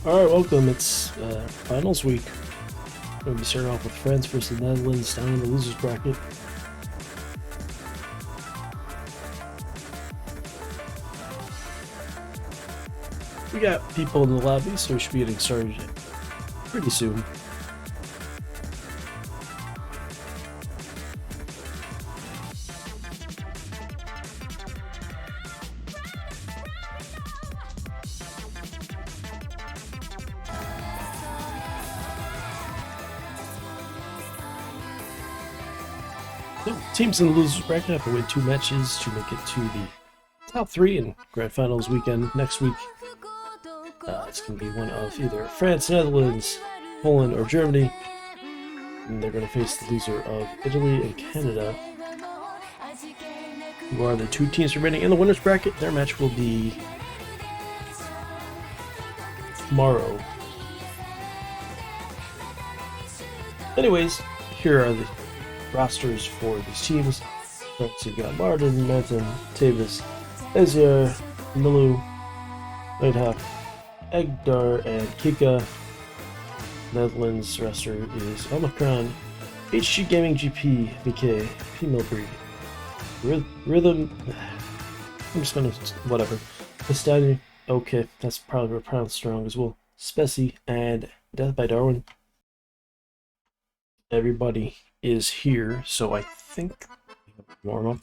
Alright, welcome. It's finals week. We're going to be starting off with France versus the Netherlands down in the losers bracket. We got people in the lobby, so we should be getting started pretty soon. So, teams in the losers bracket have to win 2 matches to make it to the top 3 in Grand Finals weekend next week. It's going to be one of either France, Netherlands, Poland, or Germany. And they're going to face the loser of Italy and Canada, who are the 2 teams remaining in the winners bracket. Their match will be tomorrow. Anyways, here are the rosters for these teams. First, you've got Martin, Manton, Tavis, Ezier, Milu, Neidhaf, Egdar, and Kika. Netherlands roster is Omicron, HG Gaming GP, VK, P Milbreed, Rhythm. I'm just gonna whatever. Pistani, okay, that's probably pronounced strong as well. Speci and Death by Darwin. Everybody is here, so I think warm up.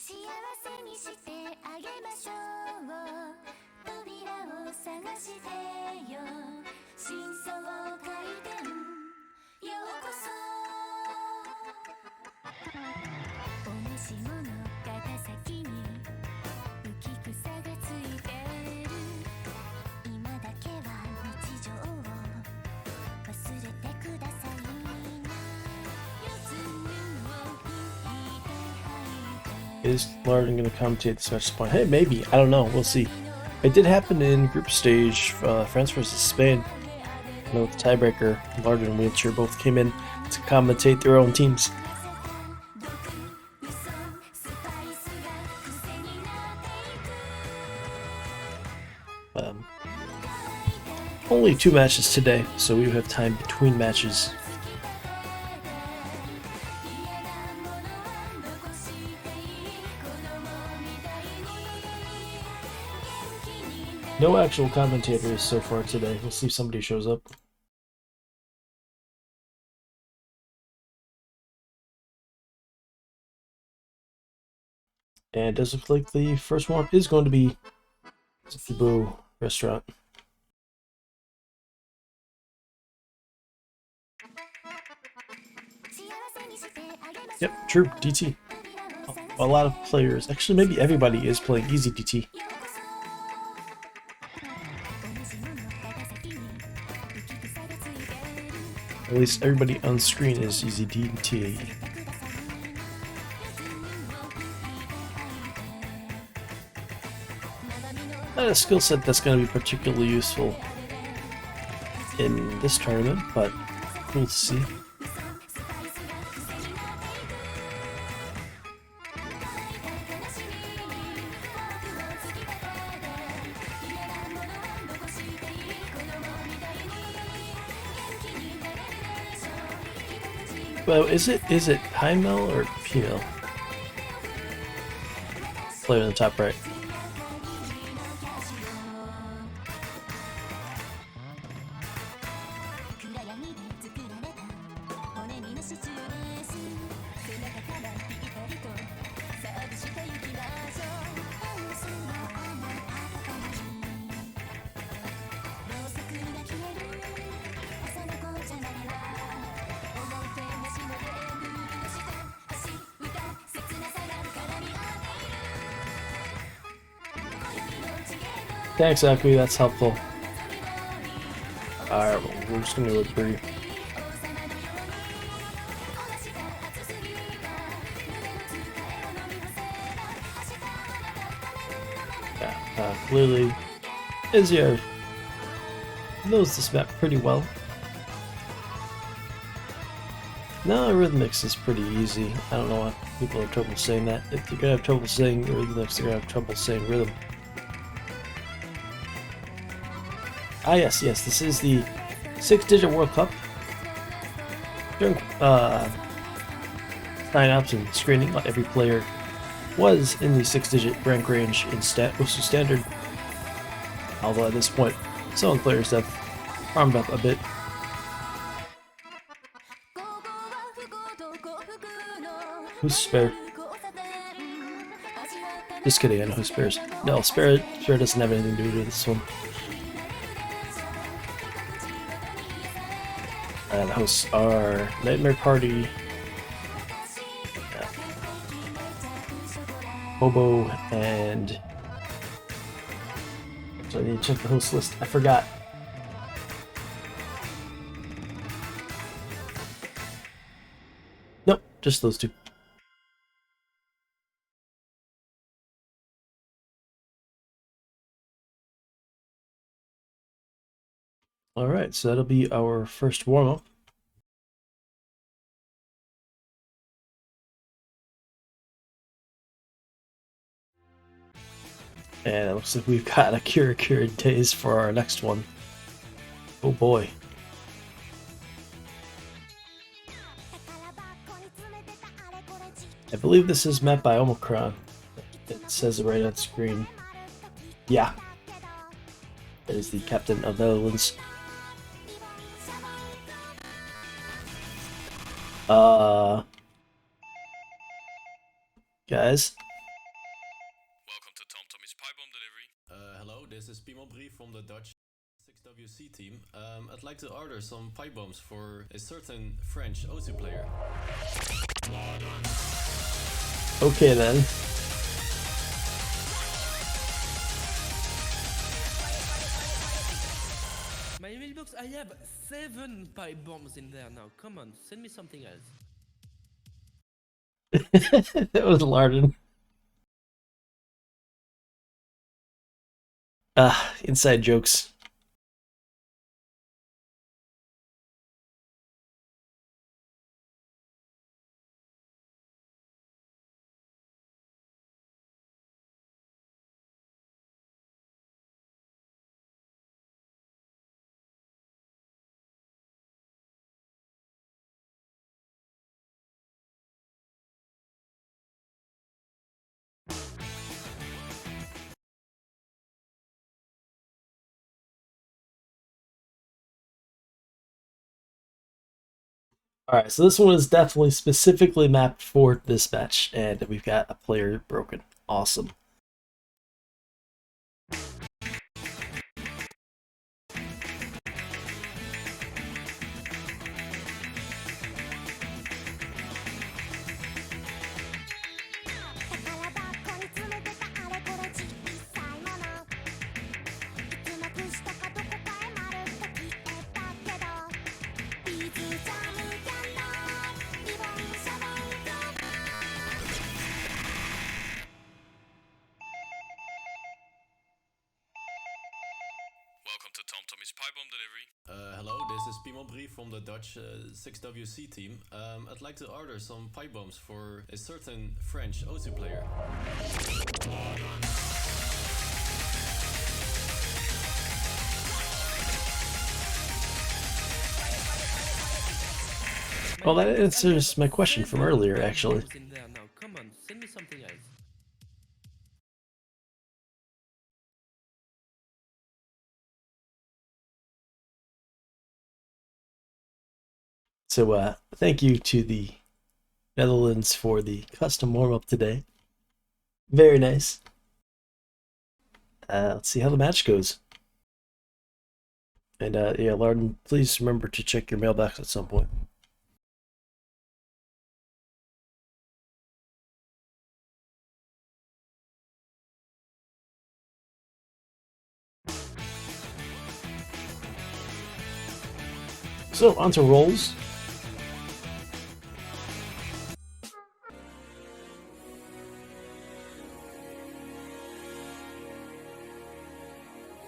Is Larden going to commentate this match point? Hey, maybe. I don't know. We'll see. It did happen in group stage, France versus Spain. With the tiebreaker, Larden and Wheelchair both came in to commentate their own teams. Only 2 matches today, so we have time between matches. No actual commentators so far today. We'll see if somebody shows up. And it does look like the first warm-up is going to be Cebu Restaurant. Yep, true, DT. A lot of players, actually maybe everybody is playing easy DT. At least everybody on screen is easy DT. Not a skill set that's going to be particularly useful in this tournament, but cool to see. Well, is it Heimel or Pmel? Player in the top right. Thanks, Aku, that's helpful. Alright, well, we're just gonna agree. Yeah, clearly, Izio knows this map pretty well. No, Rhythmix is pretty easy. I don't know why people have trouble saying that. If you're gonna have trouble saying Rhythmix, they're gonna have trouble saying Rhythm. yes, this is the 6-digit World Cup. During sign-ups and screening, not every player was in the 6-digit rank range in standard. Although at this point, some players have farmed up a bit. Who's Spare? Just kidding, I know who Spare's. No, Spare doesn't have anything to do with this one. And the hosts are Nightmare Party, Bobo, and... So I need to check the host list. I forgot. Nope, just those two. Alright, so that'll be our first warm-up. And it looks like we've got a Kira Days for our next one. Oh boy. I believe this is met by Omicron. It says it right on screen. Yeah. That is the captain of the Netherlands. Guys. Welcome to TomTommy's Pipe Bomb Delivery. Hello, this is Pimo Brie from the Dutch 6WC team. I'd like to order some pipe bombs for a certain French OSU player. Okay then. My mailbox, I have 7 pipe bombs in there now. Come on, send me something else. That was Larden. Inside jokes. Alright, so this one is definitely specifically mapped for this match, and we've got a player broken. Awesome. Welcome to TomTommy's Pipe Bomb Delivery. Hello, this is Pimo Brie from the Dutch 6WC team. I'd like to order some pipe bombs for a certain French OSU player. Well, that answers my question from earlier, actually. Come on, send me something else. So, thank you to the Netherlands for the custom warm-up today. Very nice. Let's see how the match goes. And, yeah, Larden, please remember to check your mailbox at some point. So, on to rolls.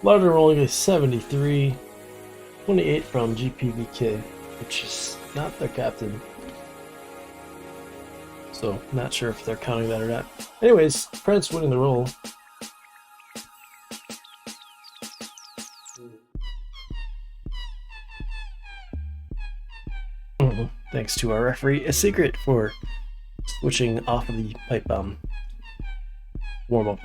Larden rolling a 73, 28 from GPVK, which is not their captain. So, not sure if they're counting that or not. Anyways, Prince winning the roll. thanks to our referee, a secret for switching off of the pipe bomb warm-up.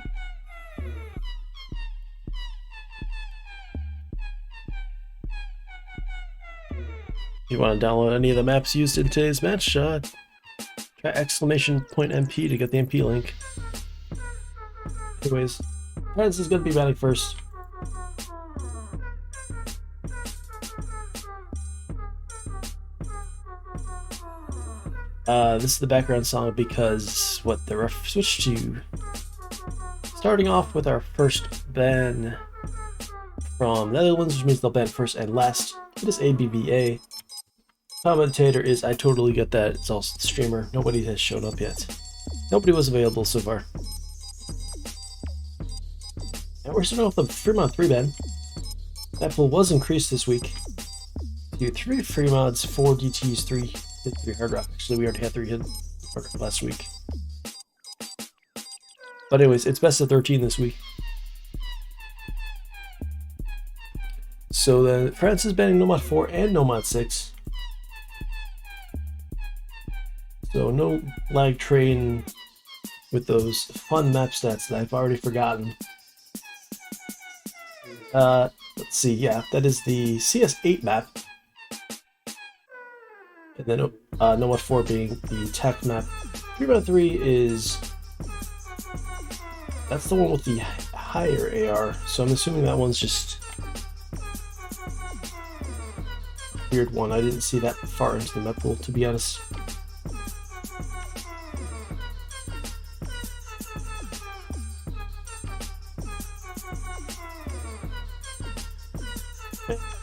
If you want to download any of the maps used in today's match, try !MP to get the MP link. Anyways, France is going to be batting first. This is the background song because what the ref switched to. Starting off with our first ban from Netherlands, which means they'll ban first and last. It is ABBA. Commentator is I totally get that. It's also the streamer. Nobody has shown up yet. Nobody was available so far. And we're starting off with a Fremont 3 ban. That pool was increased this week to 3 free mods, 4 DTs, 3 hard rock. Actually, we already had 3 hard rock last week. But anyways, it's best of 13 this week. So then France is banning Nomad 4 and Nomad 6. So no lag train with those fun map stats that I've already forgotten. Let's see, yeah, that is the CS8 map. And then Nomad 4 being the tech map. Fremont 3 is... that's the one with the higher AR, so I'm assuming that one's just... weird one. I didn't see that far into the map pool, to be honest.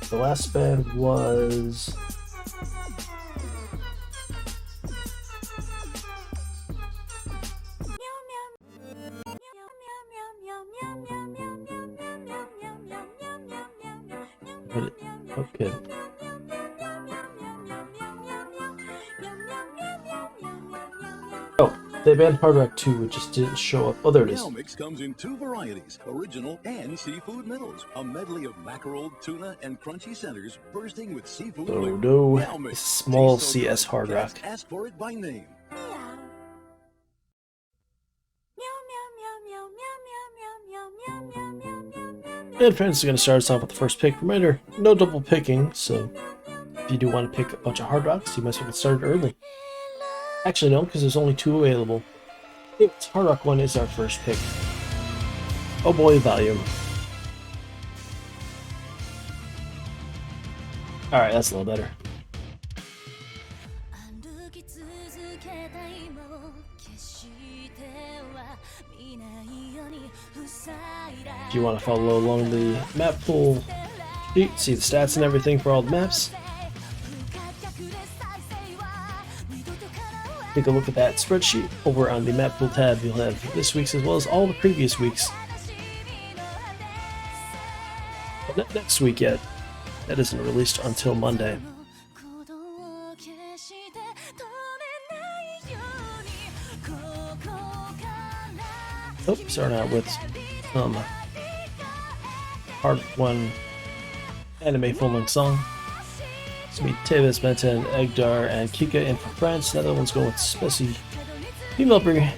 The last band was... okay. Oh, they banned Hard Rock 2, it just didn't show up. Oh, there it is. Meow Mix comes in 2 varieties, original and seafood middles. A medley of mackerel, tuna, and crunchy centers bursting with seafood Oh flavor. no, Meow Mix small tastes so CS good, Hard Rock. guests ask for it by name. And France is going to start us off with the first pick. Reminder, no double picking, so if you do want to pick a bunch of Hard Rocks, you might as well get started early. Actually, no, because there's only 2 available. I think Hard Rock 1 is our first pick. Oh boy, volume. Alright, that's a little better. If you want to follow along the map pool sheet, see the stats and everything for all the maps, take a look at that spreadsheet over on the map pool tab. You'll have this week's as well as all the previous weeks. But not next week yet. That isn't released until Monday. Oh, starting out with some Hard 1 anime full-length song. It's me, Tebas, Benton, Egdar, and Kika in for France. The other one's going with Spessy Female Brie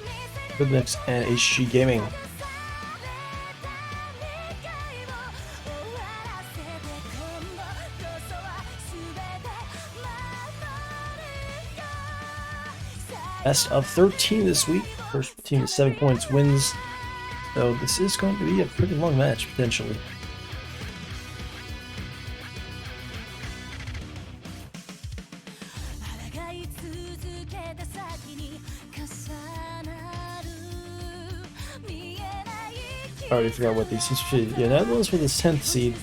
for the next and HG Gaming. Best of 13 this week. First team with 7 points wins. So this is going to be a pretty long match, potentially. I already forgot what these are. Yeah, that was for this 10th seed.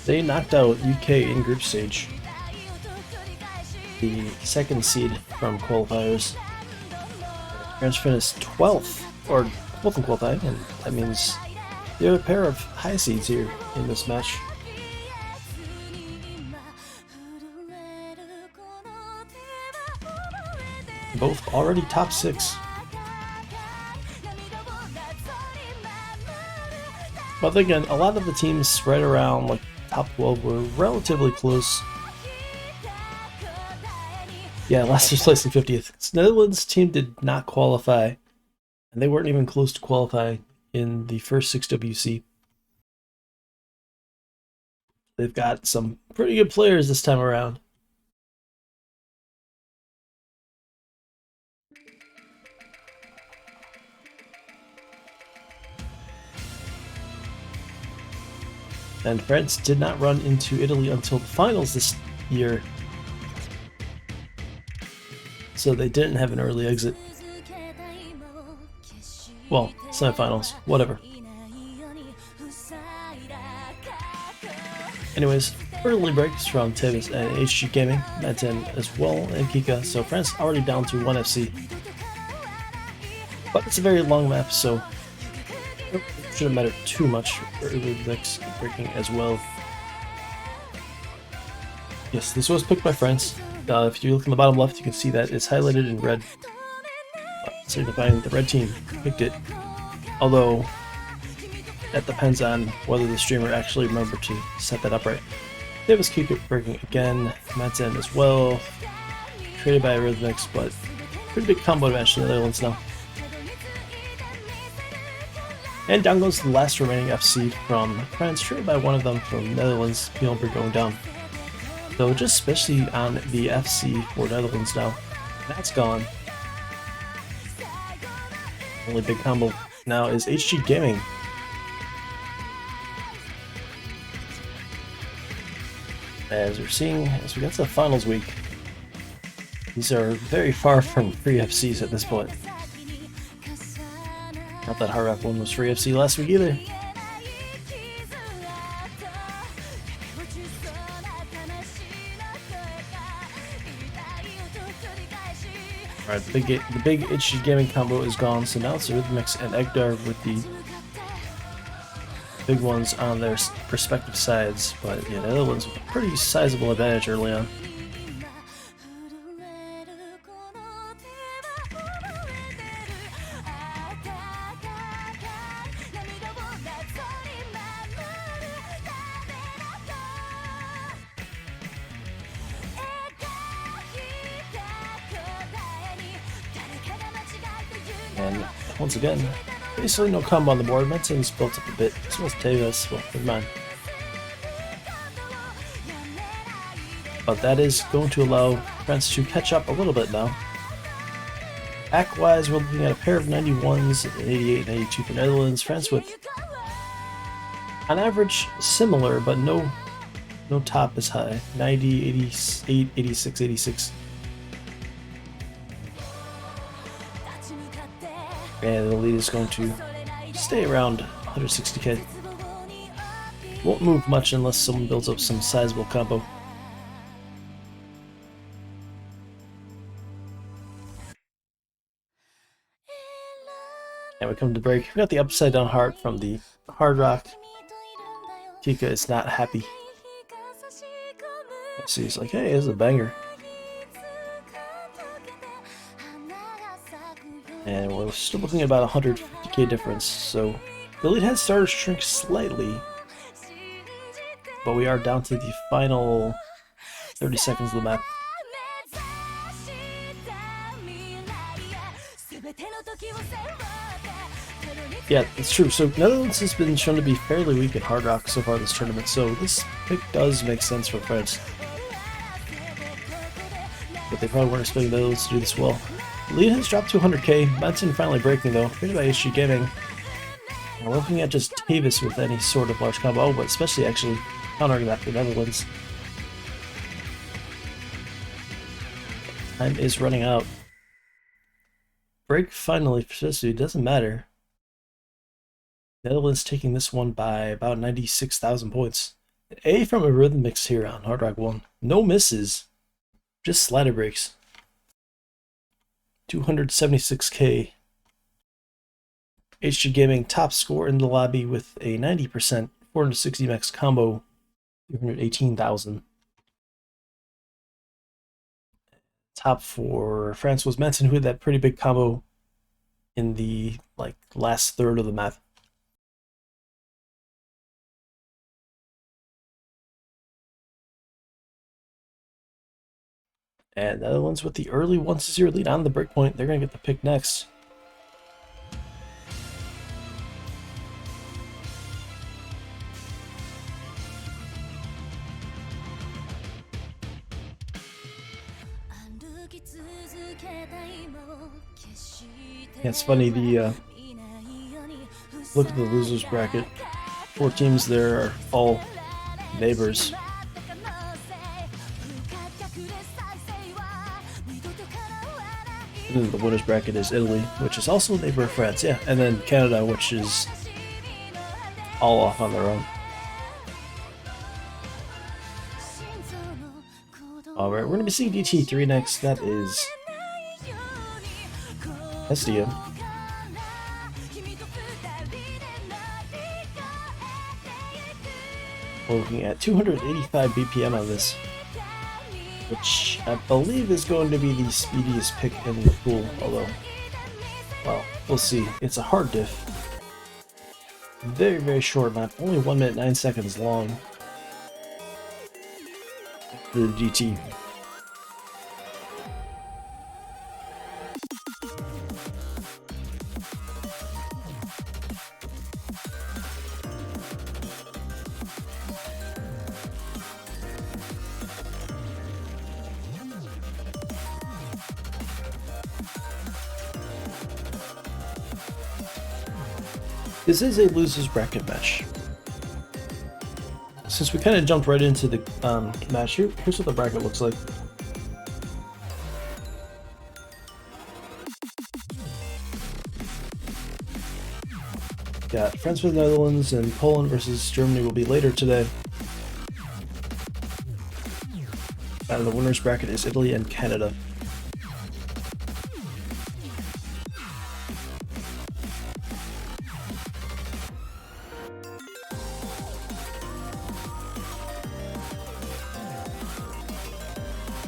They knocked out UK in group stage. The 2nd seed from qualifiers. France finished 12th, or 12th in qualifying, and that means there are a pair of high seeds here in this match. Both already top 6. But again, a lot of the teams spread around like top 12 were relatively close. Yeah, last year's place in 50th. The Netherlands team did not qualify, and they weren't even close to qualifying in the first 6WC. They've got some pretty good players this time around. And France did not run into Italy until the finals this year, so they didn't have an early exit. Well, semifinals, whatever. Anyways, early breaks from Tebas and HG Gaming, Menten as well, and Kika, so France already down to 1 FC. But it's a very long map, so it shouldn't matter too much for early mix breaking as well. Yes, this was picked by France. If you look in the bottom left, you can see that it's highlighted in red, signifying the red team picked it. Although, that depends on whether the streamer actually remembered to set that up right. Davis Kika breaking again, Menten as well. Traded by Rhythmix, but pretty big combo advantage to the Netherlands now. And down goes the last remaining FC from France, traded by one of them from Netherlands, Pielberg going down. So just especially on the FC for Netherlands now, that's gone. Only big combo now is HG Gaming. As we're seeing, as we get to the finals week, these are very far from free FCs at this point. Not that Hard Rock 1 was free FC last week either. Alright, the big HG Gaming combo is gone, so now it's Rhythmix and Egdar with the big ones on their respective sides, but yeah, the other ones with a pretty sizable advantage early on. And once again, basically no combo on the board. Menten's built up a bit, as well as Tevez. Well, never mind. But that is going to allow France to catch up a little bit now. Pack-wise, we're looking at a pair of 91s, 88 and 82 for Netherlands. France with, on average, similar, but no top as high. 90, 88, 86, 86. And the lead is going to stay around 160k. Won't move much unless someone builds up some sizable combo. And we come to break. We got the upside down heart from the Hard Rock. Kika is not happy. So he's like, hey, this is a banger. And we're still looking at about 150k difference, so the lead has started to shrink slightly, but we are down to the final 30 seconds of the map. Yeah, it's true. So Netherlands has been shown to be fairly weak at Hard Rock so far this tournament, so this pick does make sense for France. But they probably weren't expecting the Netherlands to do this well. Lead has dropped to 100k. Menten finally breaking though, created by HG Gaming. And we're looking at just Tevez with any sort of large combo, but especially actually countering that for the Netherlands. Time is running out. Break finally for Sisu, doesn't matter. Netherlands taking this one by about 96,000 points. An A from a Rhythmix here on Hard Rock 1. No misses, just slider breaks. 276k. HG Gaming top score in the lobby with a 90%, 460 max combo, 318,000. Top for France was Menten, who had that pretty big combo in the last third of the map. And the other ones with the early 1-0 lead on the breakpoint, they're going to get the pick next. Yeah, it's funny, look at the losers bracket. 4 teams there are all neighbors. And then the winners bracket is Italy, which is also a neighbor of France, yeah. And then Canada, which is all off on their own. Alright, we're going to be seeing DT3 next. That is SDM. We're looking at 285 BPM on this, which I believe is going to be the speediest pick in the pool, although, well, we'll see. It's a hard diff. Very, very short map, only 1 minute 9 seconds long for the GT. This is a losers bracket match. Since we kind of jumped right into the match, here's what the bracket looks like. Got France versus Netherlands and Poland versus Germany will be later today. Out of the winners bracket is Italy and Canada.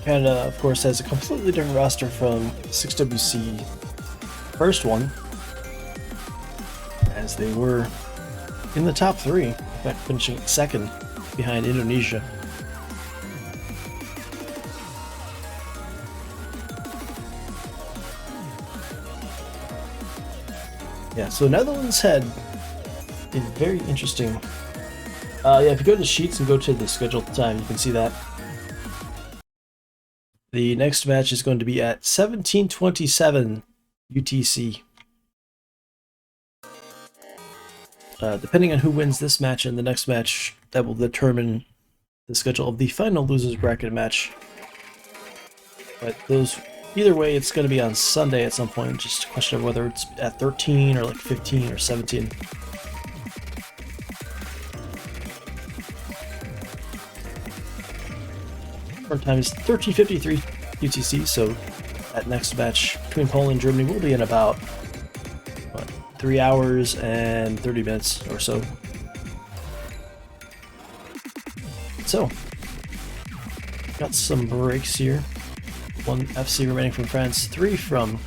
Canada, of course, has a completely different roster from 6WC first one, as they were in the top 3, in fact finishing second behind Indonesia. Yeah, so Netherlands had a very interesting... yeah, if you go to the sheets and go to the scheduled time, you can see that. The next match is going to be at 17:27 UTC. Depending on who wins this match and the next match, that will determine the schedule of the final losers bracket match. But either way, it's going to be on Sunday at some point. Just a question of whether it's at 13 or like 15 or 17. Current time is 13:53 UTC, so that next match between Poland and Germany will be in about 3 hours and 30 minutes or so. So, got some breaks here. 1 FC remaining from France, 2 from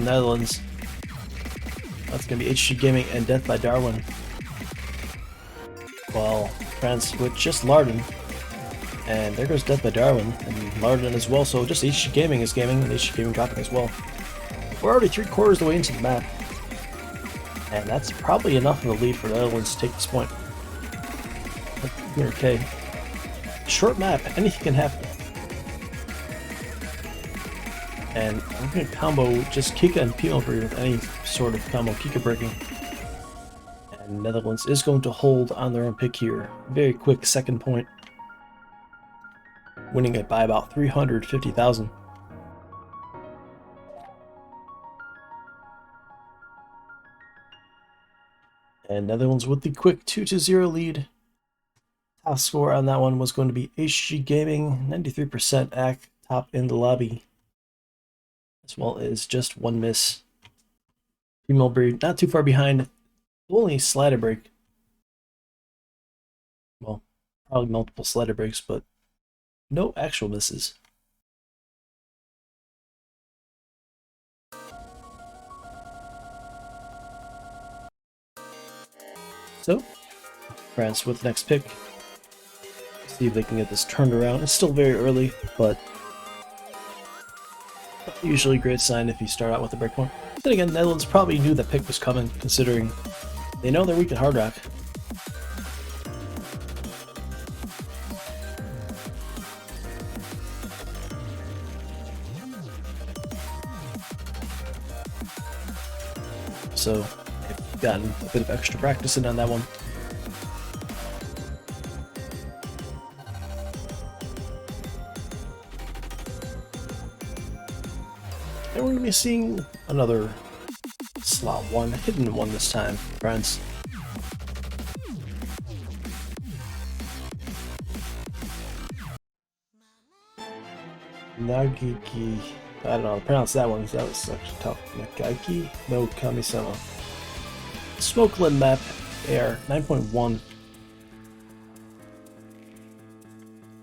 Netherlands. That's going to be HG Gaming and Death by Darwin. While France with just Larden. And there goes Death by Darwin, and Larden as well, so just HG Gaming is gaming, and HG Gaming dropping as well. We're already 3/4 of the way into the map. And that's probably enough of a lead for the Netherlands to take this point. 200k. Short map, anything can happen. And I'm going to combo just Kika and Piemelbrie with any sort of combo Kika breaking. And Netherlands is going to hold on their own pick here. Very quick second point. Winning it by about 350,000. And Netherlands with the quick 2-0 lead. Top score on that one was going to be HG Gaming, 93% act top in the lobby. As well as just 1 miss. Piemelbrie not too far behind, only slider break. Well, probably multiple slider breaks, but no actual misses. So, France with the next pick. See if they can get this turned around. It's still very early, but Usually a great sign if you start out with a breakpoint. Then again, Netherlands probably knew that pick was coming, considering they know they're weak at Hard Rock. So they've gotten a bit of extra practice in on that one. And we're going to be seeing another slot 1, hidden one this time, friends. Nagiki, I don't know how to pronounce that one, that was actually tough. Nagaki no Kamisama. Smokeland map, AR 9.1.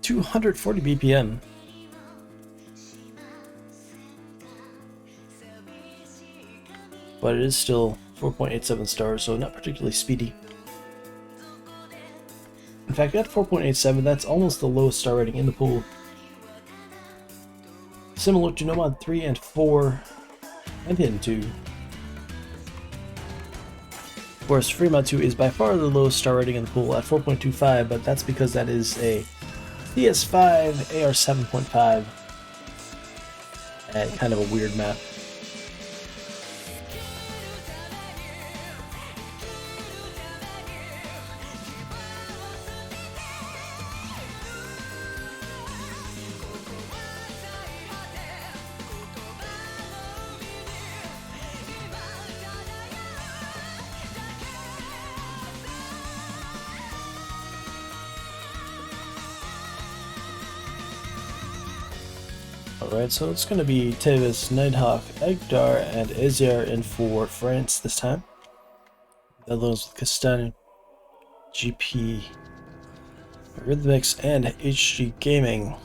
240 BPM. But it is still 4.87 stars, so not particularly speedy. In fact, at 4.87, that's almost the lowest star rating in the pool. Similar to Nomad 3 and 4, and Hidden 2. Of course, Fremont 2 is by far the lowest star rating in the pool at 4.25, but that's because that is a CS5 AR 7.5, and kind of a weird map. Alright, so it's going to be Tevez, Nighthawk, Egdar, and Eziar in for France this time. Netherlands with Castagne, GP, Rhythmix, and HG Gaming.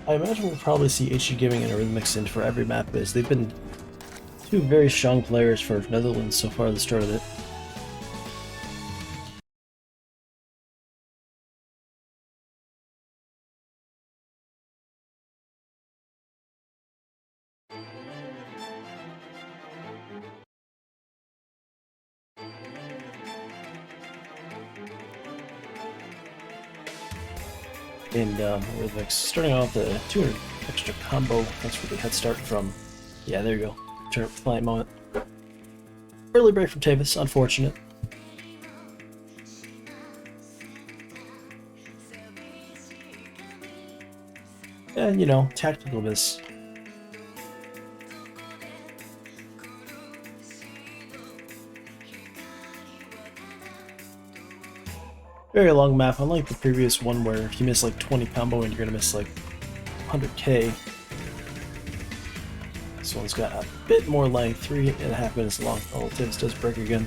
I imagine we'll probably see HG Gaming and Rhythmix in for every map, as they've been two very strong players for Netherlands so far at the start of it. And with like starting off the 200 extra combo, that's where the head start from. Yeah, there you go. Turn up the flight moment. Early break from Tevez, unfortunate. And you know, tactical miss. Very long map, unlike the previous one where if you miss like 20 combo and you're gonna miss like 100k. This one's got a bit more length, 3.5 minutes long. Oh, Tevez does break again.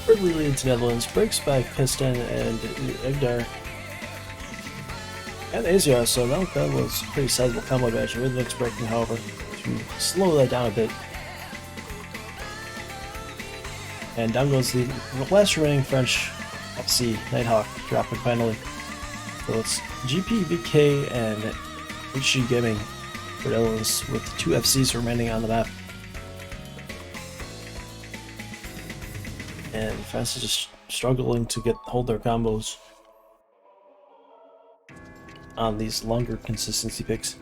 Early lead to Netherlands, breaks by Piston and Egdar. And Asia, so that was a pretty sizable combo badge. Rhythmix breaking, however, to slow that down a bit. And down goes the last remaining French FC, Nighthawk, dropping finally. So it's GP, VK, and HG Gaming for Netherlands, with 2 FCs remaining on the map. And France is just struggling to hold their combos on these longer consistency picks.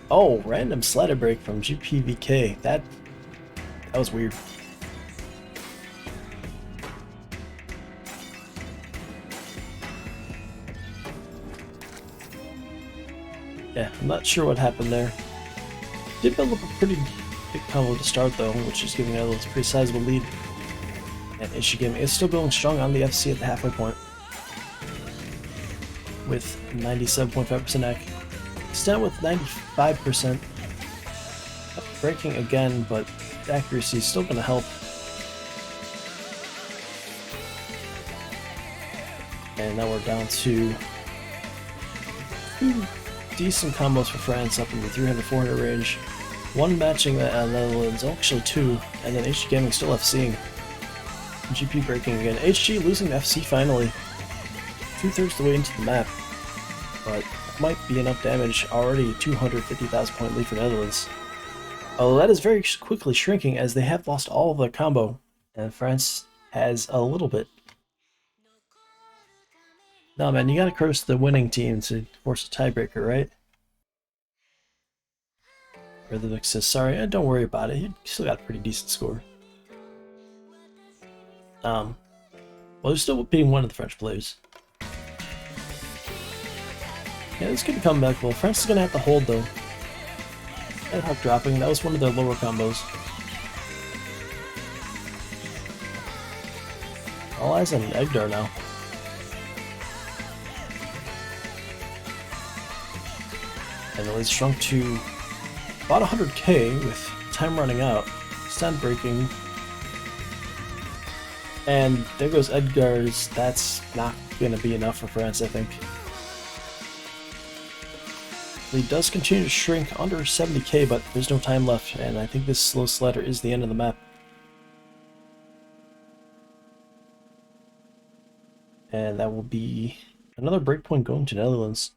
Oh, random slider break from GPVK. That was weird. Yeah, I'm not sure what happened there. Did build up a pretty big combo to start though, which is giving Netherlands a pretty sizable lead. And HG Gaming is still going strong on the FC at the halfway point, with 97.5% ac. Extend with 95%. Breaking again, but the accuracy is still going to help. And now we're down to decent combos for France up in the 300-400 range. One matching the Netherlands, actually two, and then HG Gaming still FCing. GP breaking again. HG losing to FC finally. 2/3 the way into the map. But might be enough damage. Already 250,000 point lead for Netherlands. Although that is very quickly shrinking as they have lost all of their combo. And France has a little bit. No man, you gotta curse the winning team to force a tiebreaker, right? Rhythmic says, sorry, don't worry about it. You still got a pretty decent score. Well, you're still being one of the French players. Yeah, this could come back well. France is gonna have to hold though. Ad hoc dropping, that was one of their lower combos. All eyes on Egdar now. And the lead's shrunk to about 100k with time running out. Stand breaking. And there goes Edgar's. That's not going to be enough for France, I think. Lead does continue to shrink under 70k, but there's no time left, and I think this slow slider is the end of the map. And that will be another breakpoint going to Netherlands.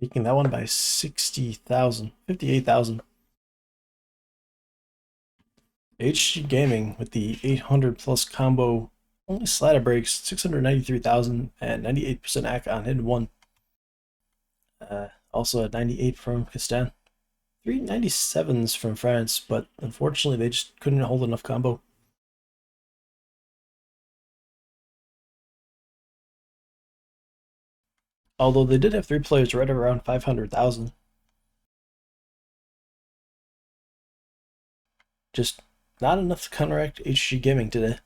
Taking that one by 60,000, 58,000. HG Gaming with the 800 plus combo, only slider breaks, 693,000 and 98% AC on hidden one. Also a 98 from Castan. 397s from France, but unfortunately they just couldn't hold enough combo. Although they did have 3 players right around 500,000. Just not enough to counteract HG Gaming today.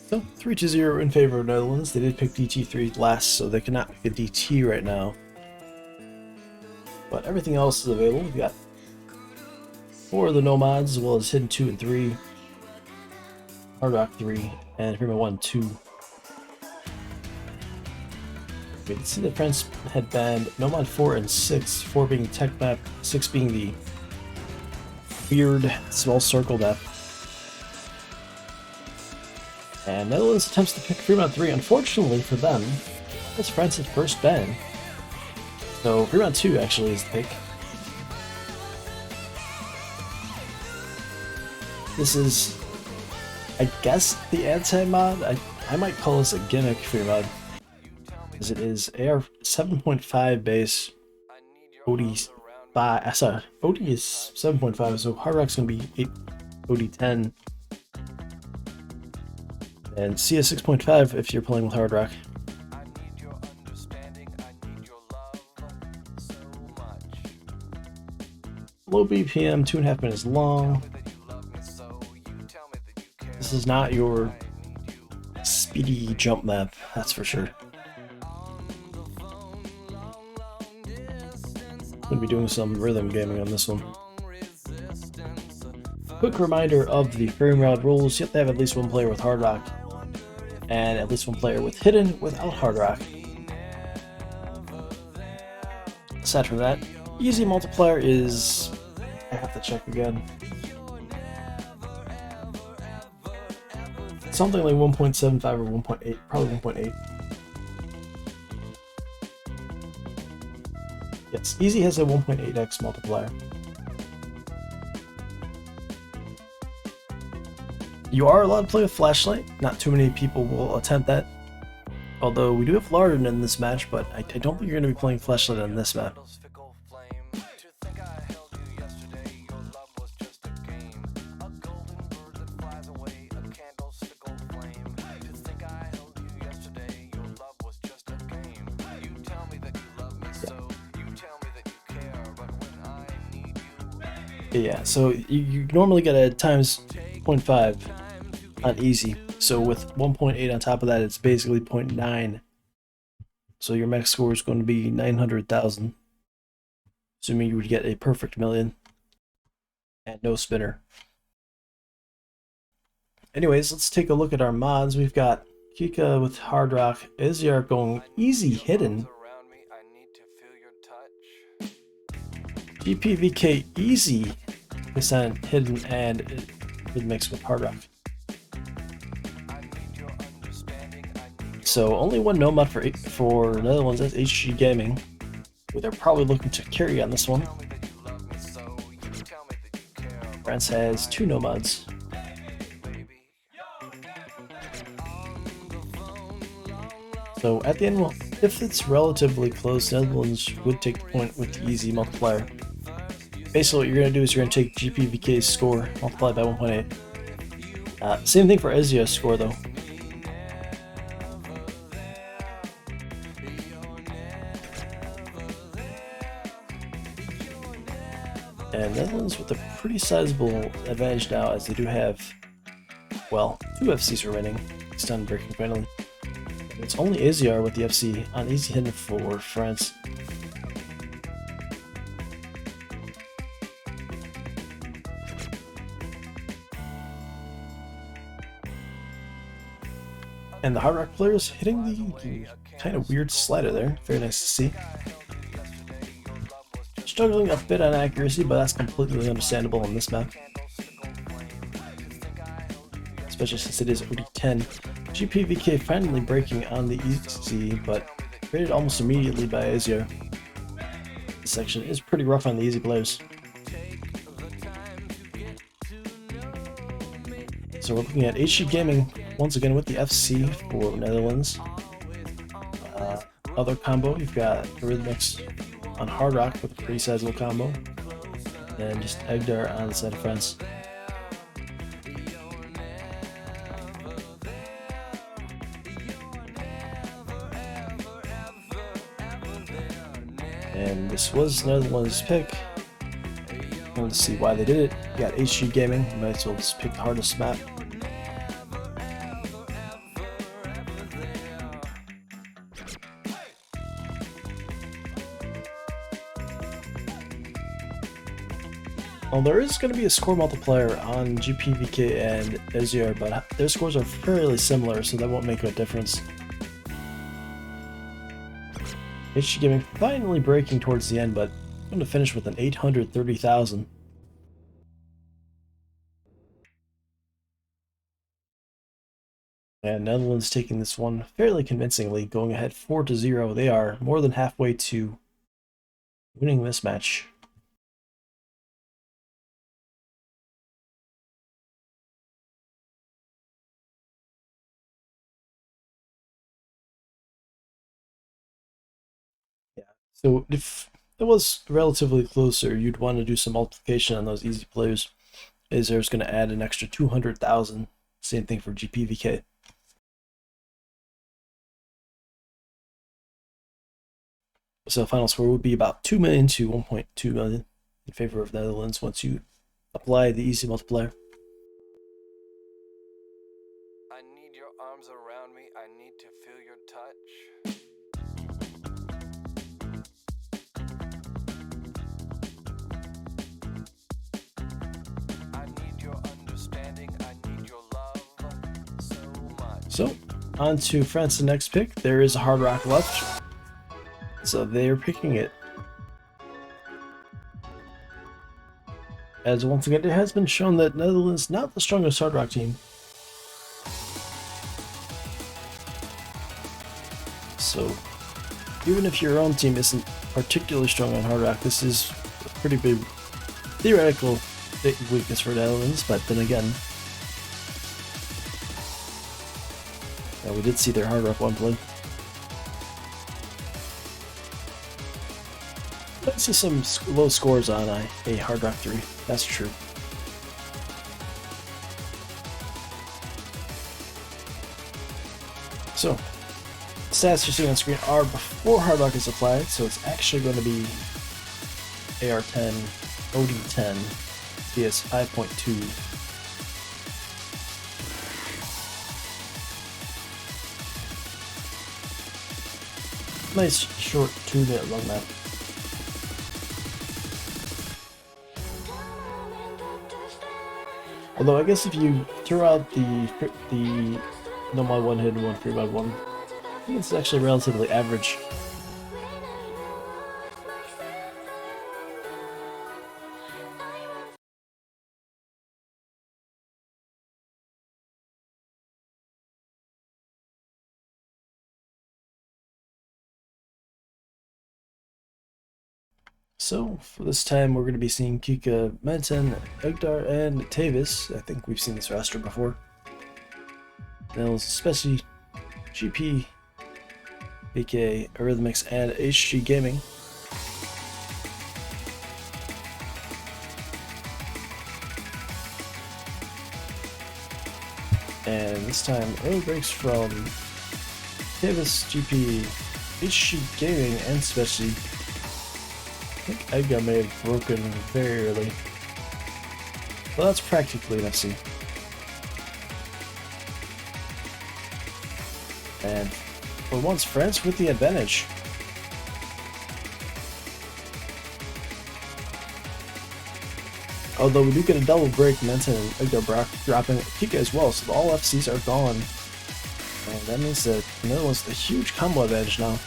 So, 3-0 in favor of Netherlands. They did pick DT3 last, so they cannot pick a DT right now. But everything else is available. We've got 4 of the Nomads, as well as Hidden 2 and 3, Hard Rock 3, and Freeman 1 and 2. We can see that France had banned Nomad 4 and 6, 4 being the tech map, 6 being the weird small circle map. And Netherlands attempts to pick Fremont 3. Unfortunately for them, that's France's first ban. So Fremont 2 actually is the pick. This is, I guess, the anti-mod. I might call this a gimmick Fremont, as it is AR 7.5 base, OD 5. Sorry, OD is 7.5, so Hard Rock's gonna be 8 OD 10. And CS 6.5 if you're playing with Hard Rock. Low BPM, 2.5 minutes long. This is not your speedy jump map, that's for sure. Gonna be doing some rhythm gaming on this one. Quick reminder of the frame route rules: you have to have at least 1 player with Hard Rock, and at least 1 player with Hidden without Hard Rock. Aside from that, easy multiplier is, I have to check again, something like 1.75 or 1.8, probably 1.8. Yes, easy has a 1.8x multiplier. You are allowed to play with flashlight. Not too many people will attempt that. Although we do have Larden in this match, but I don't think you're going to be playing flashlight on this map. Yeah, so you normally get a times 0.5 on easy. So with 1.8 on top of that, it's basically 0.9. So your max score is going to be 900,000. Assuming you would get a perfect million. And no spinner. Anyways, let's take a look at our mods. We've got Kika with Hard Rock, Izzyar going easy hidden. GPVK easy percent hidden and it mixed with Hard Rock. So only one no mod for Netherlands, that's HG Gaming. They're probably looking to carry on this one. France has 2 no mods. So at the end, well, if it's relatively close, Netherlands would take the point with the easy multiplier. Basically what you're going to do is you're going to take GPVK's score multiplied by 1.8. Same thing for Izzyar's score though. And Netherlands with a pretty sizable advantage now, as they do have, well, 2 FCs remaining. It's done breaking finally. It's only Izzyar with the FC on easy hidden for France. And the Hard Rock players hitting the kind of weird slider there. Very nice to see. Struggling a bit on accuracy, but that's completely understandable on this map. Especially since it is OD10. GPVK finally breaking on the easy, but rated almost immediately by Izzyar. This section is pretty rough on the easy players. So we're looking at HG Gaming once again with the FC for Netherlands. Other combo, you've got Rhythmix on Hard Rock with a pretty sizable combo. And just Egdar on the side of France. And this was Netherlands' pick. I wanted to see why they did it. You got HG Gaming, you might as well just pick the hardest map. Well, there is going to be a score multiplier on GPVK and Izzyar, but their scores are fairly similar, so that won't make a difference. HG Gaming finally breaking towards the end, but I'm going to finish with an 830,000. And Netherlands taking this one fairly convincingly, going ahead 4-0. They are more than halfway to winning this match. So if it was relatively closer, you'd want to do some multiplication on those easy players. Izzyar's going to add an extra 200,000. Same thing for GPVK. So the final score would be about 2 million to 1.2 million in favor of Netherlands once you apply the easy multiplier. I need your arms around me. I need to feel your touch. So, on to France's next pick. There is a Hard Rock left, so they are picking it. As once again, it has been shown that Netherlands not the strongest Hard Rock team. So, even if your own team isn't particularly strong on Hard Rock, this is a pretty big theoretical weakness for Netherlands, but then again, we did see their Hard Rock 1 play. Let's see some low scores on a Hard Rock 3. That's true. So, stats you're seeing on screen are before Hard Rock is applied, so it's actually going to be AR10, OD10, CS 5.2. Nice short 2-minute long map. Although I guess if you throw out the no mod 1 hit and 1 free mod 1, I think it's actually relatively average. So, for this time, we're going to be seeing Kika, Menten, Egdar, and Tavis. I think we've seen this roster before. Nils, especially GP, aka Arrhythmics, and HG Gaming. And this time, early breaks from Tavis, GP, HG Gaming, and especially I think Edgar may have broken very early. Well, that's practically an FC. And for once, France with the advantage. Although we do get a double break, Menten and Edgar dropping Kika as well, so all FCs are gone. And that means that the Netherlands the huge combo advantage now.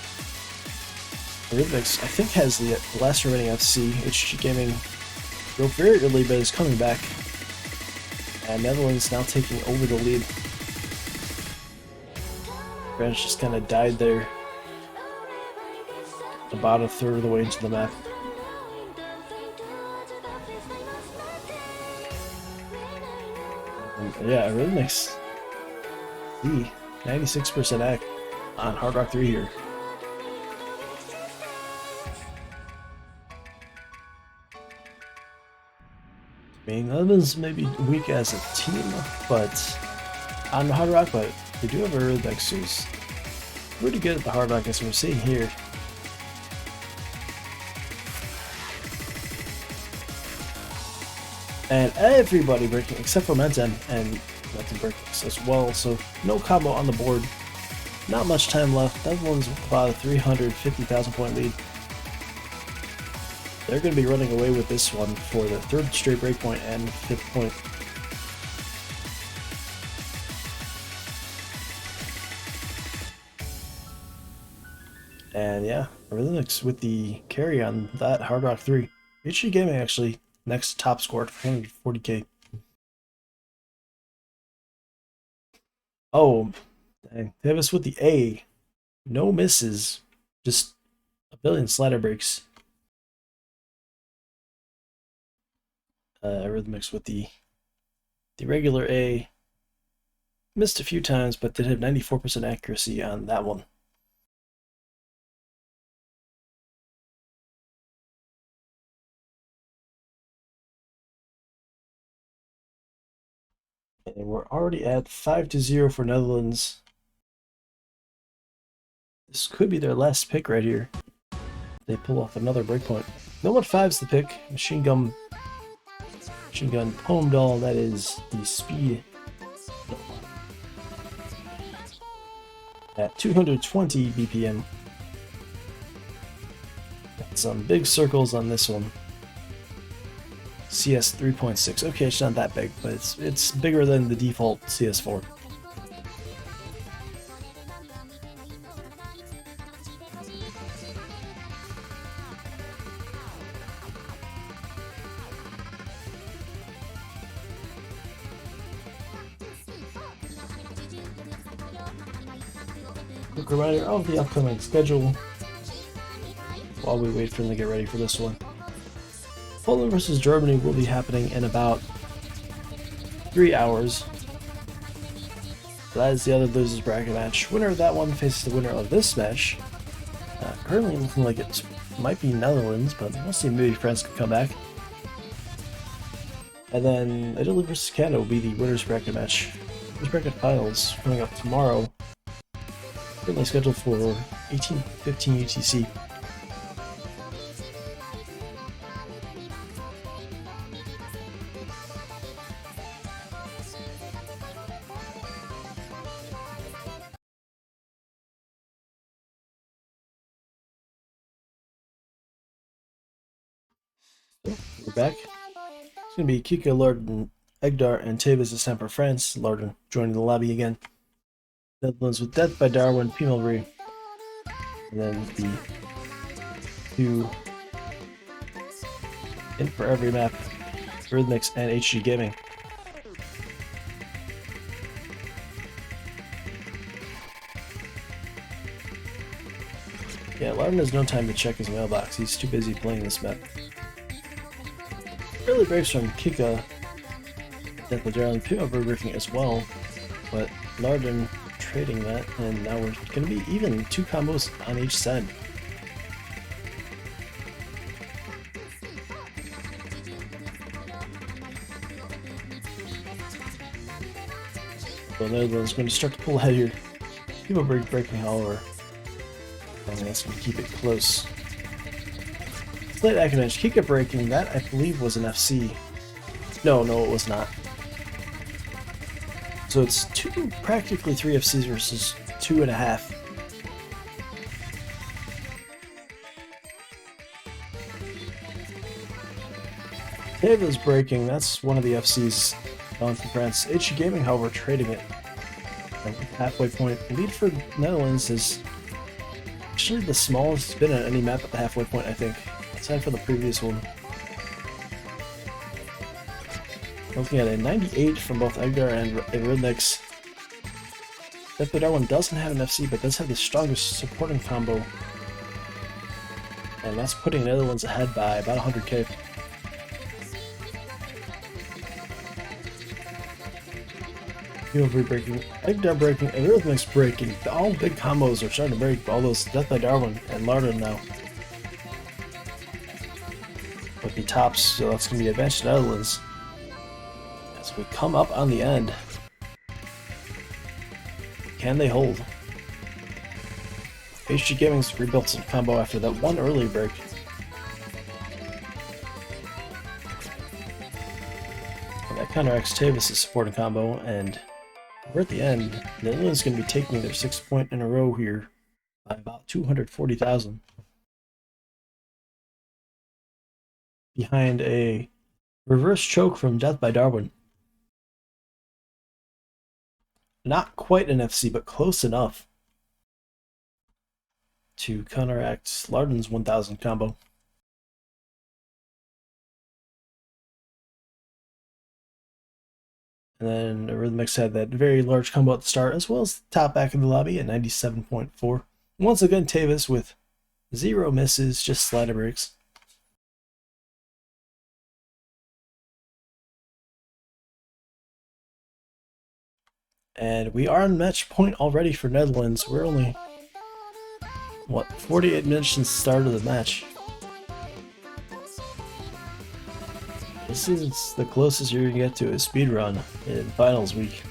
Arrhythmics, I think, has the last remaining FC. HG Gaming broke very early, but is coming back. And Netherlands now taking over the lead. France just kind of died there. About a third of the way into the map. And yeah, Arrhythmics. 96% AC on Hard Rock 3 here. I mean, Netherlands may be weak as a team, but on the Hard Rock, but they do have a Arrhythmics who's pretty good at the Hard Rock, as we're seeing here. And everybody breaking, except for Menten, and Menten breaking as well, so no combo on the board. Not much time left. Netherlands with about a 350,000 point lead. They're going to be running away with this one for the third straight breakpoint and fifth point. And yeah, Arrhythmics with the carry on that Hard Rock 3. HG Gaming actually next top score at 440k. Oh, dang. Tavis with the A. No misses. Just a billion slider breaks. Arrhythmics with the regular A. Missed a few times, but did have 94% accuracy on that one. And we're already at 5-0 for Netherlands. This could be their last pick right here. They pull off another breakpoint. No 1-5's the pick. Machine Gun Poem Doll, that is the speed. At 220 BPM. Got some big circles on this one. CS 3.6. Okay, it's not that big, but it's bigger than the default CS4. Quick reminder of the upcoming schedule while we wait for them to get ready for this one. Poland versus Germany will be happening in about 3 hours. That is the other losers bracket match. Winner of that one faces the winner of this match. Currently looking like it might be Netherlands, but we'll see, maybe France could come back. And then Italy versus Canada will be the winners bracket match. Winners bracket finals coming up tomorrow. Currently scheduled for 18:15 UTC. So, we're back. It's going to be Kika, Larden, Egdar, and Tevez this time for France. Larden joining the lobby again. Netherlands with Death by Darwin, Pimelry. And then the two in for every map, Rhythmix and HG Gaming. Yeah, Larden has no time to check his mailbox. He's too busy playing this map. Early breaks from Kika, Death by Darwin, Pimelry breaking as well, but Larden trading that, and now we're going to be even 2 combos on each side. So Netherlands going to start to pull ahead here. People breaking, however, and that's going to keep it close. Slight advantage. Kika breaking, that I believe was an FC. No, it was not. So it's practically 3 FCs versus 2.5. Teva's breaking, that's one of the FCs on for France. HG Gaming, however, trading it. Halfway point. Lead for Netherlands is actually the smallest it's been on any map at the halfway point, I think. Aside from the previous one. Looking at a 98 from both Egdar and Rhythmix. Death by Darwin doesn't have an FC, but does have the strongest supporting combo. And that's putting Netherlands ahead by about 100k. Pimelry breaking, Egdar breaking, and Rhythmix breaking. All big combos are starting to break. All those Death by Darwin and Larden now. With the tops, so that's going to be advantage to Netherlands. As we come up on the end, can they hold? HG Gaming's rebuilt some combo after that one early break. And that counteracts Tevis' supporting combo, and we're at the end. The Netherlands going to be taking their 6th point in a row here by about 240,000. Behind a reverse choke from Death by Darwin. Not quite an FC, but close enough to counteract Larden's 1000 combo. And then Rhythmix had that very large combo at the start, as well as the top back of the lobby at 97.4. Once again, Tevis with 0 misses, just slider breaks. And we are on match point already for Netherlands. We're only, 48 minutes since the start of the match. This is the closest you're going to get to a speedrun in finals week.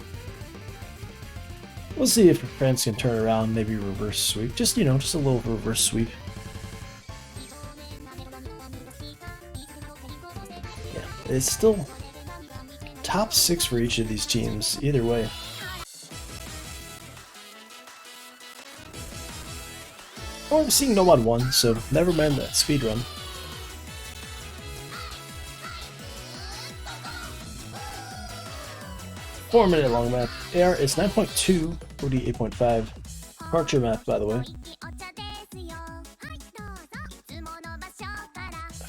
We'll see if France can turn around, maybe reverse sweep. Just, just a little reverse sweep. Yeah, it's still top 6 for each of these teams, either way. Oh, I'm seeing Nomad 1, so never mind that speedrun. Four-minute long map. AR is 9.2, OD 8.5. Departure map, by the way.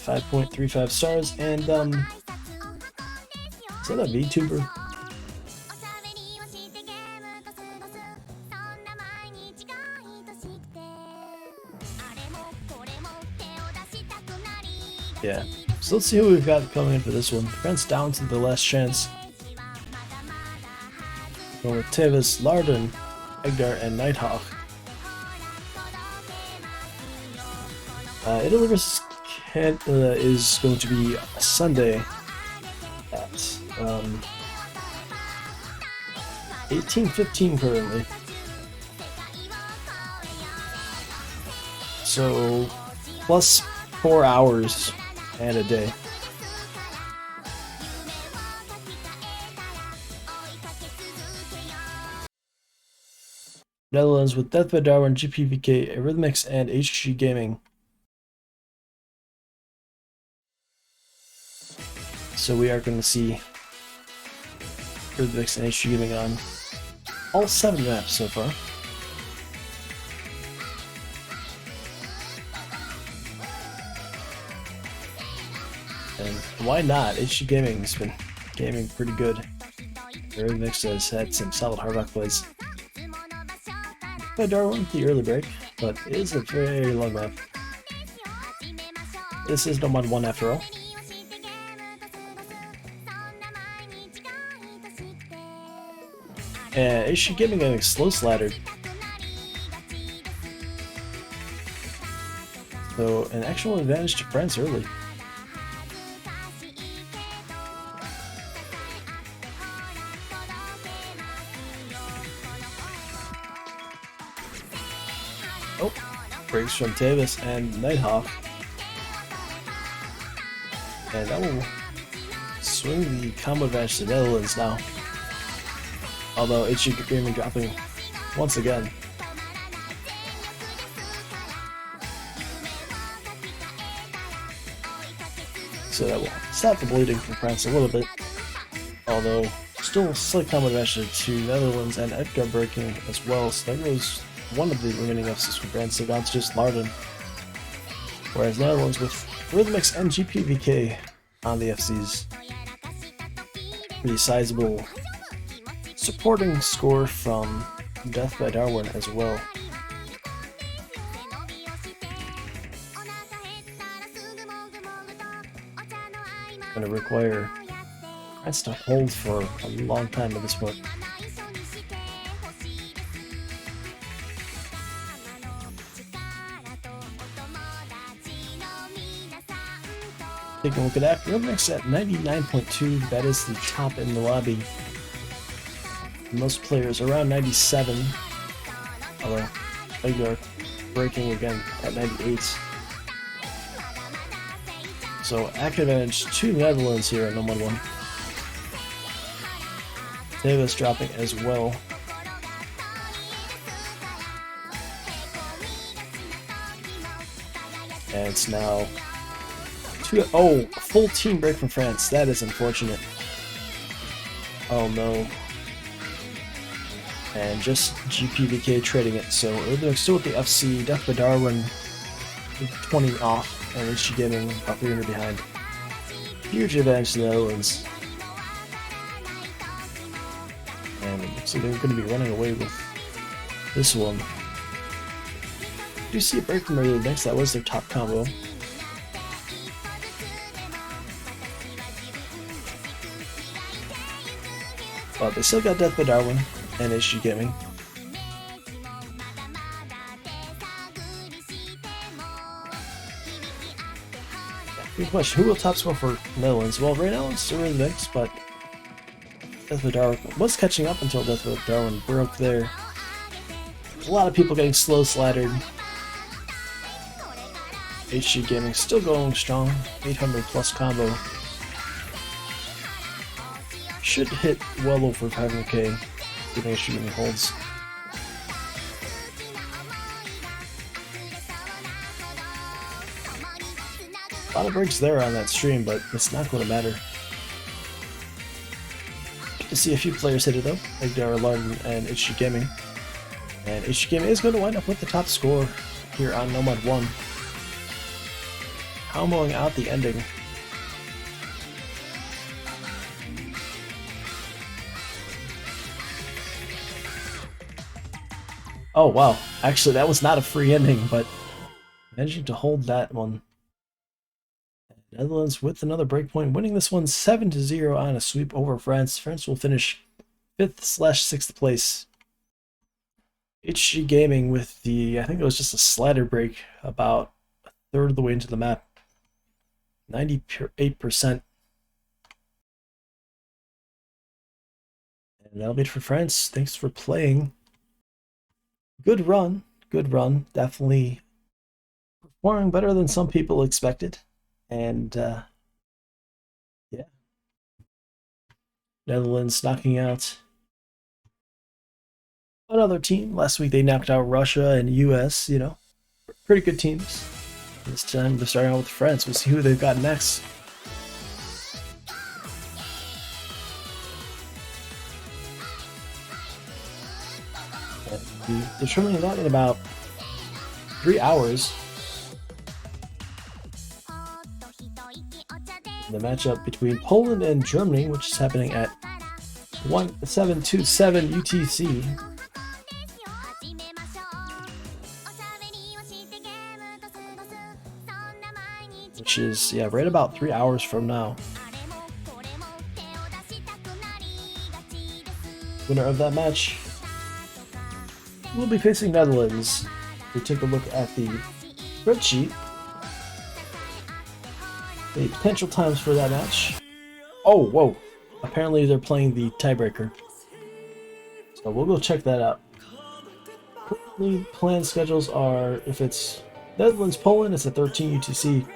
5.35 stars, and is that a VTuber? Yeah, so let's see who we've got coming in for this one. France down to the last chance. Going with Tevis, Larden, Egdar, and Nighthawk. Italy vs. Canada is going to be Sunday at 18:15 currently. So plus 4 hours and a day. Netherlands with Death by Darwin, GPVK, Rhythmix, and HG Gaming. So we are going to see Rhythmix and HG Gaming on all 7 maps so far. And why not? HG Gaming's been gaming pretty good. Rhythmix has had some solid hard rock plays. By Darwin, the early break, but it is a very long map. This is no mod 1 after all. And HG Gaming getting slow slattered. So an actual advantage to France early. Oh, breaks from Tavis and Nighthawk. And that will swing the combo advantage to the Netherlands now. Although HG Gaming dropping once again. So that will stop the bleeding from France a little bit. Although still slight combo advantage to Netherlands and Edgar breaking as well. So there goes one of the remaining FCs from France, so down to just Larden. Whereas Netherlands with Rhythmix and GPVK on the FCs. Pretty sizable supporting score from Death by Darwin as well. Going to require France to hold for a long time at this point. Taking a look at that, Rhythmix at 99.2, that is the top in the lobby. Most players around 97, although Edgar breaking again at 98. So active advantage to Netherlands here at No Mod 1. Davis dropping as well. And it's now full team break from France. That is unfortunate. Oh no. And just GPVK trading it. So Rhythmix still with the FC, Death by Darwin 20 off, and HG Gaming about 300 behind. Huge advantage to the Netherlands. And it looks like they're going to be running away with this one. Do you see a break from Rhythmix? That was their top combo. But they still got Death by Darwin and HG Gaming. Good question. Who will top score for Netherlands? Well, right now it's still Rhythmix, but Death by Darwin was catching up until Death by Darwin broke there. A lot of people getting slow slattered. HG Gaming still going strong. 800 plus combo. Should hit well over 500k. Giving HG Gaming holds. A lot of breaks there on that stream, but it's not going to matter. Good to see a few players hit it though, like Dara Larden and HG Gaming. And HG Gaming is going to wind up with the top score here on No Mod 1. Comboing out the ending. Oh wow, actually that was not a free ending, but managing to hold that one. Netherlands with another breakpoint, winning this one 7-0 on a sweep over France. France will finish 5th/6th place. HG Gaming with the, I think it was just a slider break, about a third of the way into the map. 98%. And that'll be it for France. Thanks for playing. Good run. Good run. Definitely performing better than some people expected. And, yeah. Netherlands knocking out another team. Last week they knocked out Russia and US, you know. Pretty good teams. This time they're starting out with France. We'll see who they've got next. be determining that in about 3 hours. The matchup between Poland and Germany, which is happening at 1727 UTC. Which is, yeah, right about 3 hours from now. Winner of that match will be facing Netherlands. We take a look at the spreadsheet. The potential times for that match. Oh, whoa. Apparently they're playing the tiebreaker. So we'll go check that out. Currently planned schedules are, if it's Netherlands-Poland, it's at 13 UTC.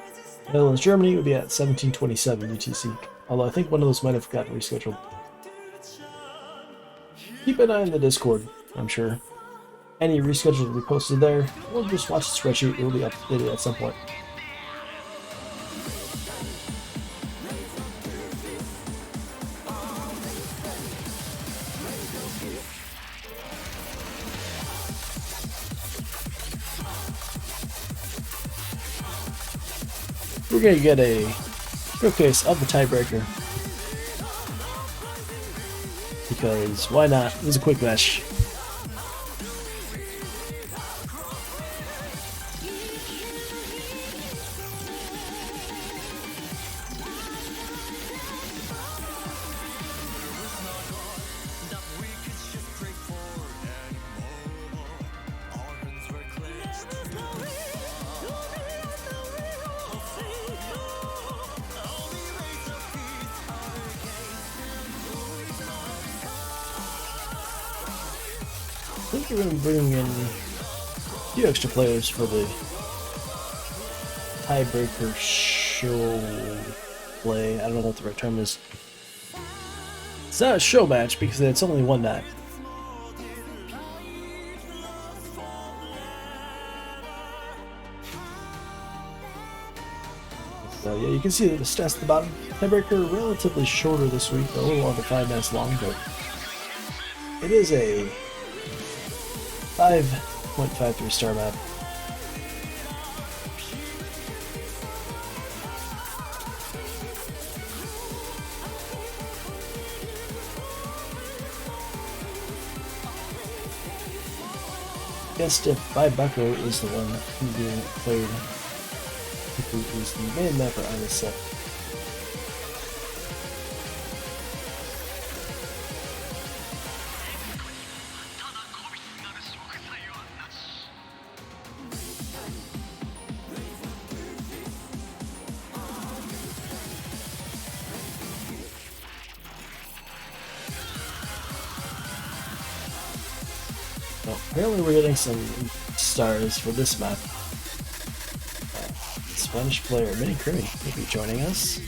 Netherlands-Germany would be at 1727 UTC. Although I think one of those might have gotten rescheduled. Keep an eye on the Discord, I'm sure. Any reschedule will be posted there. We'll just watch the spreadsheet. It will be updated at some point. We're going to get a showcase of the tiebreaker. Because why not? It was a quick match. I think we're going to be bringing in a few extra players for the tiebreaker show play. I don't know what the right term is. It's not a show match because it's only one night. So yeah, you can see the stats at the bottom. Tiebreaker relatively shorter this week, a little under 5 minutes long, but it is a 5.53 star map. Guess if Bucko is the one who being played, who is the main mapper on this set. Well, apparently we're getting some stars for this map. Spanish player Mini Crimmy will be joining us.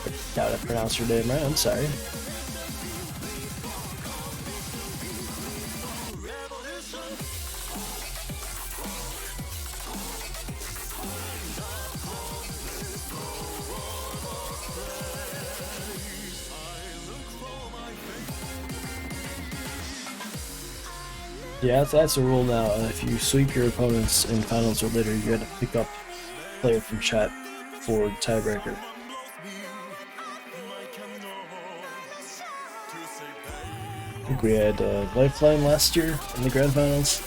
I doubt I pronounced your name right, I'm sorry. Yeah, that's a rule now. If you sweep your opponents in finals or later, you gotta pick up a player from chat for tiebreaker. I think we had Lifeline last year in the grand finals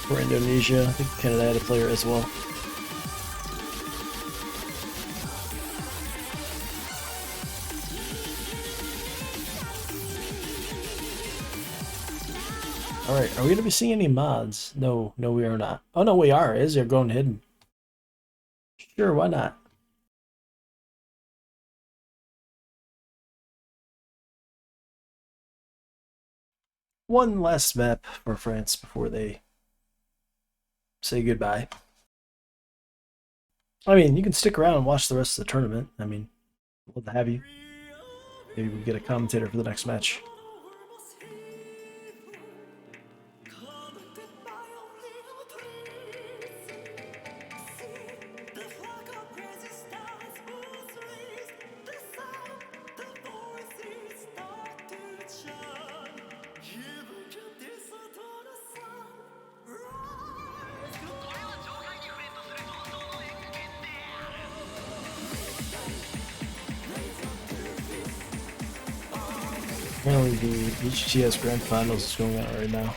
for Indonesia. I think Canada had a player as well. Alright, are we going to be seeing any mods? No, we are not. Oh no, we are. Is they're going hidden. Sure, why not? One last map for France before they say goodbye. I mean, you can stick around and watch the rest of the tournament. I mean, love to have you. Maybe we'll get a commentator for the next match. Apparently the HTS Grand Finals is going on right now.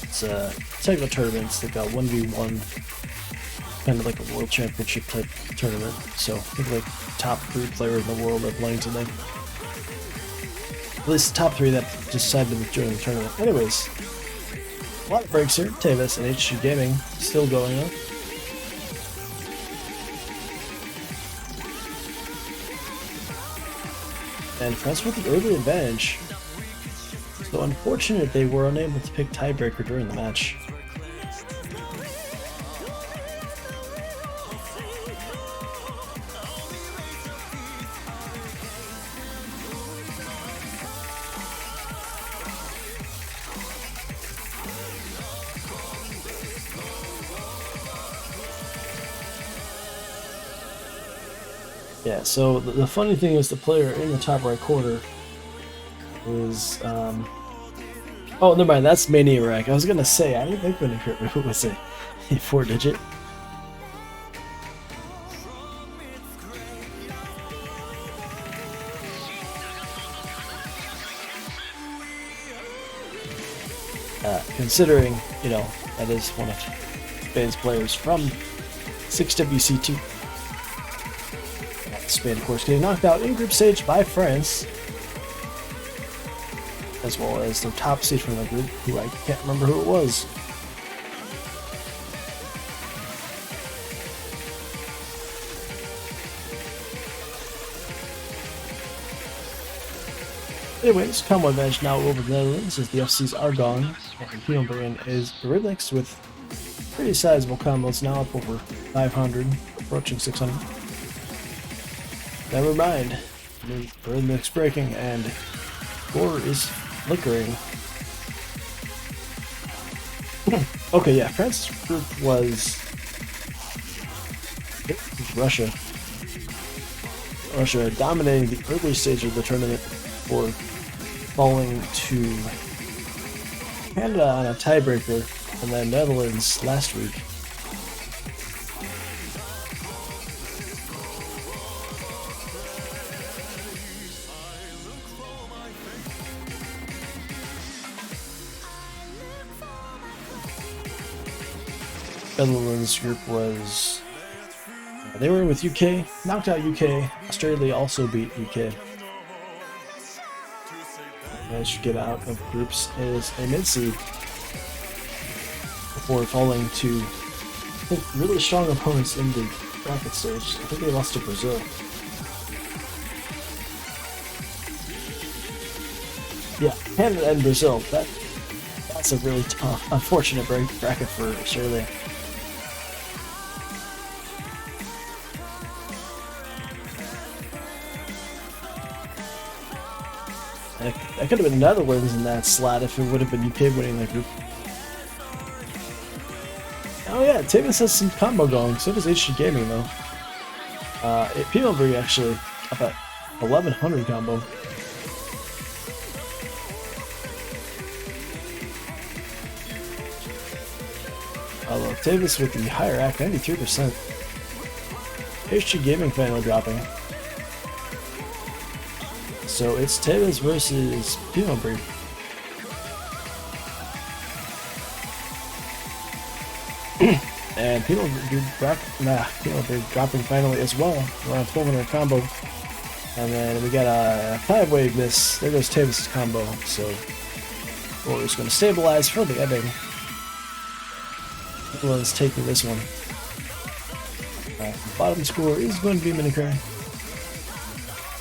It's a technical tournament. It's like a 1v1, kind of like a world championship type tournament. So I think like top 3 players in the world are playing today. At least the top 3 that decided to join the tournament. Anyways, a lot of breaks here. Tavis and HG Gaming still going on. And France with the early advantage. So unfortunate they were unable to pick tiebreaker during the match. Yeah, so the funny thing is the player in the top right corner is, oh, never mind, that's Maniac. I was gonna say, I didn't think Maniac was a 4-digit. Considering, you know, that is one of Spain's players from 6WC2. Spain, of course, getting knocked out in group stage by France, as well as the top seed from the group, who I can't remember who it was. Anyways, combo advantage now over the Netherlands as the FCs are gone, and Pinelbrain is Rhythmix with pretty sizable combos now up over 500, approaching 600. Never mind. Rhythmix breaking and score is flickering. Okay, yeah, France's group was Russia. Russia dominating the early stage of the tournament before falling to Canada on a tiebreaker, and then Netherlands last week. Netherlands group was, they were with UK, knocked out UK. Australia also beat UK. Managed to get out of groups as a mid-seed before falling to, I think, really strong opponents in the bracket stage. I think they lost to Brazil. Yeah, Canada and Brazil. That's a really tough, unfortunate bracket for Australia. That could have been Netherlands in that slot if it would have been UK winning that group. Oh yeah, Tavis has some combo going, so does HG Gaming though. Pinelbrain actually up at 1100 combo. Although Tavis with the higher act, 93%. HG Gaming finally dropping. So it's Tavis versus Pinelbrain. And Pinelbrain dropping finally as well, around 1200 combo. And then we got a 5-wave miss. There goes Tavis' combo. So we're just going to stabilize for the ending. Netherlands taking this one. The bottom score is going to be Minicry.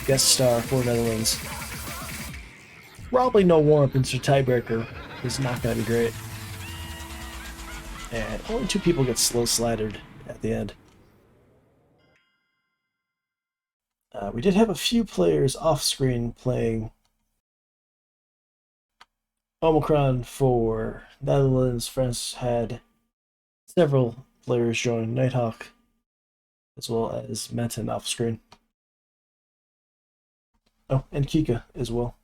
Guest star for Netherlands. Probably no warm-up into tiebreaker. It's not going to be great. And only 2 people get slow slidered at the end. We did have a few players off-screen playing Omicron for Netherlands. France had several players join Nighthawk, as well as Metin off-screen. Oh, and Kika as well.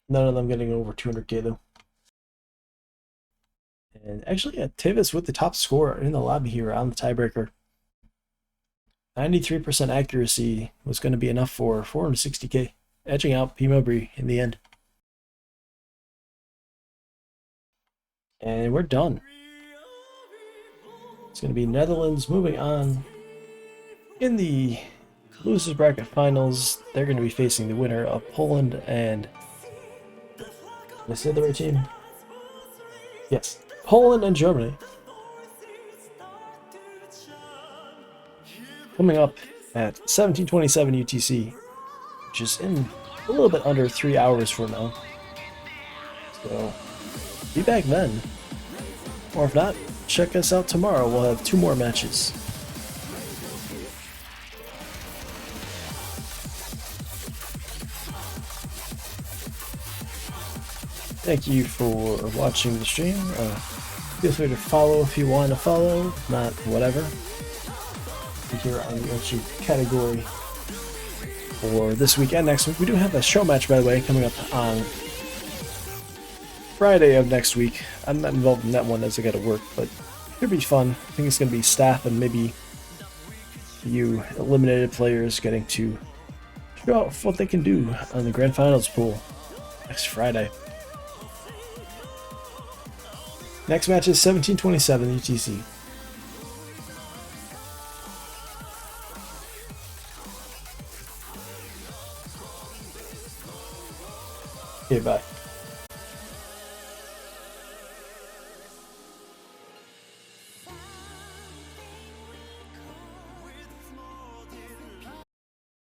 None of them getting over 200k though. And actually, yeah, Tavis with the top score in the lobby here on the tiebreaker. 93% accuracy was going to be enough for 460k, edging out P. Mowbray in the end. And we're done. It's going to be Netherlands moving on. In the losers bracket finals, they're going to be facing the winner of Poland and... Did I say the right team? Yes. Poland and Germany. Coming up at 17:27 UTC, which is in a little bit under 3 hours from now. So, be back then. Or if not, check us out tomorrow. We'll have 2 more matches. Thank you for watching the stream. Feel free to follow if you want to follow, not whatever. Here on the Ultra category for this week and next week. We do have a show match, by the way, coming up on Friday of next week. I'm not involved in that one as I gotta work, but it should be fun. I think it's gonna be staff and maybe you eliminated players getting to show off what they can do on the Grand Finals pool next Friday. Next match is 17:27 UTC. Okay, bye.